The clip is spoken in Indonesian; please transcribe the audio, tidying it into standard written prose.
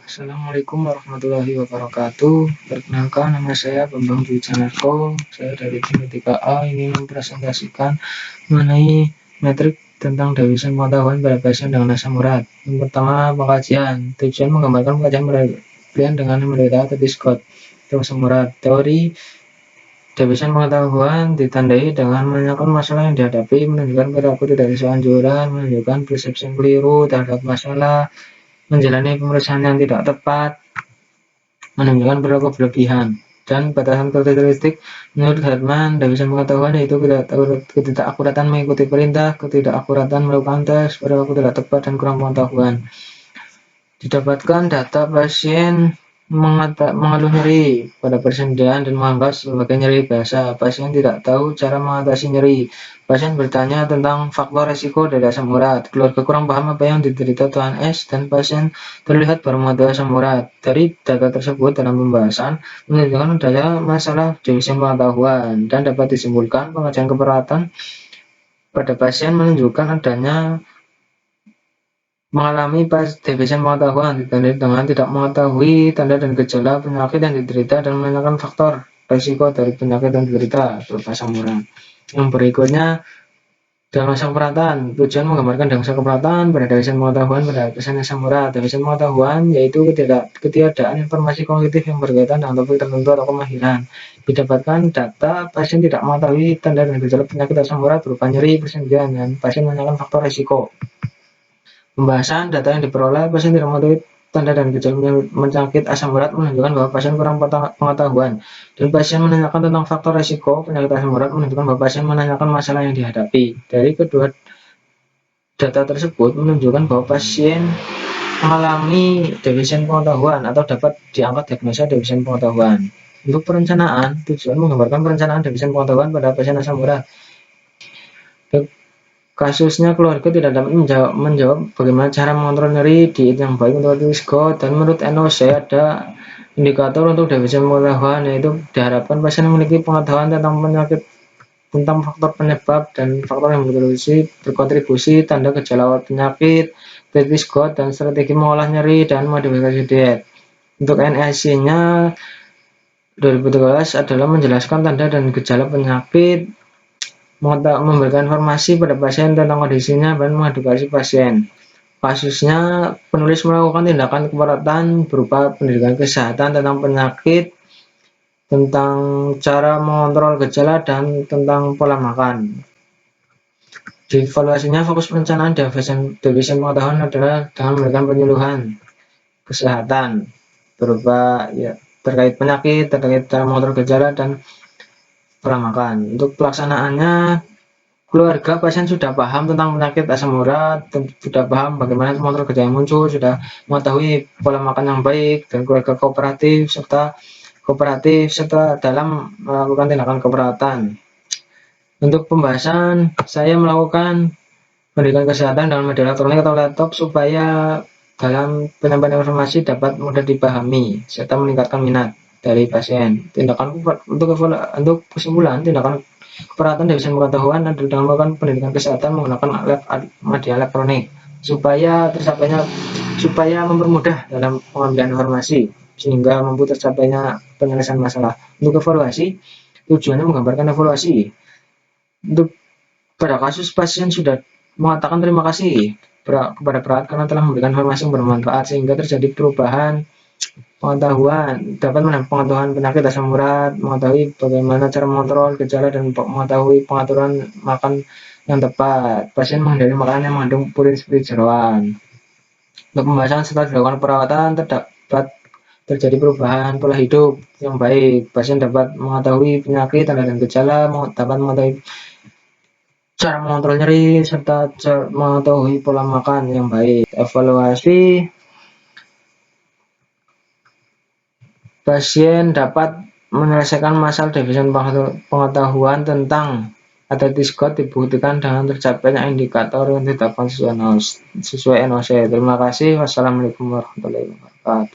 Assalamualaikum warahmatullahi wabarakatuh. Perkenalkan, nama saya Bambang Dwi Janarko. Saya dari tim 3A ingin mempresentasikan mengenai metrik tentang definisi pengetahuan pada pasien dengan asam urat. Yang pertama, pengkajian. Tujuan menggambarkan pengkajian penelitian dengan menderita atau diskot atau asam urat. Teori definisi pengetahuan ditandai dengan menanyakan masalah yang dihadapi, menunjukkan perilaku tidak sesuai anjuran, menunjukkan persepsi yang keliru terhadap masalah, menjalani pemeriksaan yang tidak tepat, menunjukkan perilaku berlebihan, dan batasan karakteristik. Menurut Hartman, definisi pengetahuan yaitu ketidakakuratan mengikuti perintah, ketidakakuratan melakukan tes, perilaku tidak tepat, dan kurang pengetahuan. Didapatkan data pasien mengeluh nyeri pada persediaan dan menganggap sebagai nyeri biasa. Pasien tidak tahu cara mengatasi nyeri. Pasien bertanya tentang faktor resiko dari asam urat. Keluarga kurang paham apa yang diderita Tuan S, dan pasien terlihat baru mengetahui asam urat. Dari data tersebut dalam pembahasan menunjukkan adanya masalah definisi pengetahuan dan dapat disimpulkan pengajian keperawatan pada pasien menunjukkan adanya mengalami defisit pengetahuan ditandai dengan tidak mengetahui tanda dan gejala penyakit yang diderita dan menanyakan faktor risiko dari penyakit yang diderita berupa asam urat. Yang berikutnya, diagnosa keberatan. Tujuan menggambarkan diagnosa keberatan pada defisit pengetahuan pada pasien asam urat. Defisit pengetahuan yaitu ketiadaan informasi kognitif yang berkaitan dengan topik tertentu atau kemahiran. Didapatkan data pasien tidak mengetahui tanda dan gejala penyakit asam urat berupa nyeri, persendian, dan pasien menanyakan faktor risiko. Pembahasan data yang diperoleh pasien tidak mengetahui tanda dan gejala penyakit asam urat menunjukkan bahwa pasien kurang pengetahuan, dan pasien menanyakan tentang faktor risiko penyakit asam urat menunjukkan bahwa pasien menanyakan masalah yang dihadapi. Dari kedua data tersebut menunjukkan bahwa pasien mengalami defisit pengetahuan atau dapat diangkat diagnosa defisit pengetahuan. Untuk perencanaan, tujuan menggambarkan perencanaan defisit pengetahuan pada pasien asam urat. Kasusnya, keluarga tidak dapat menjawab bagaimana cara mengontrol nyeri, diet yang baik untuk diskot, dan menurut NOC ada indikator untuk defisit pengetahuan, yaitu diharapkan pasien memiliki pengetahuan tentang penyakit, tentang faktor penyebab dan faktor yang berkontribusi, tanda gejala awal penyakit, diskot, dan strategi mengolah nyeri dan modifikasi diet. Untuk NIC-nya 2013 adalah menjelaskan tanda dan gejala penyakit, memberikan informasi pada pasien tentang kondisinya, dan mengedukasi pasien. Kasusnya, penulis melakukan tindakan keperawatan berupa pendidikan kesehatan tentang penyakit, tentang cara mengontrol gejala, dan tentang pola makan. Di evaluasinya, fokus perencanaan defisit pengetahuan adalah dengan memberikan penyuluhan kesehatan berupa terkait penyakit, terkait cara mengontrol gejala, dan pola makan. Untuk pelaksanaannya, keluarga pasien sudah paham tentang penyakit asam urat, sudah paham bagaimana mengontrol gejala yang muncul, sudah mengetahui pola makan yang baik, dan keluarga kooperatif serta dalam melakukan tindakan keperawatan. Untuk pembahasan, saya melakukan pendidikan kesehatan dengan media elektronik atau laptop supaya dalam penyampaian informasi dapat mudah dipahami serta meningkatkan minat dari pasien. Untuk kesimpulan, tindakan keperawatan defisit pengetahuan adalah dengan melakukan pendidikan kesehatan menggunakan media elektronik supaya mempermudah dalam pengambilan informasi sehingga mampu tercapainya penyelesaian masalah. Untuk evaluasi, tujuannya menggambarkan evaluasi. Untuk pada kasus pasien sudah mengatakan terima kasih kepada perawat karena telah memberikan informasi yang bermanfaat sehingga terjadi perubahan pengetahuan, dapat menambah pengetahuan penyakit asam urat, mengetahui bagaimana cara mengontrol gejala, dan mengetahui pengaturan makan yang tepat. Pasien menghindari makanan yang mengandung purin seperti jeroan. Untuk pembahasan, setelah dilakukan perawatan terdapat terjadi perubahan pola hidup yang baik. Pasien dapat mengetahui penyakit, tanda dan gejala, dapat mengetahui cara mengontrol nyeri, serta mengetahui pola makan yang baik. Evaluasi, pasien dapat menyelesaikan masalah defisit pengetahuan tentang atau diskot dibuktikan dengan tercapainya indikator yang ditetapkan sesuai NOC. Terima kasih. Wassalamualaikum warahmatullahi wabarakatuh.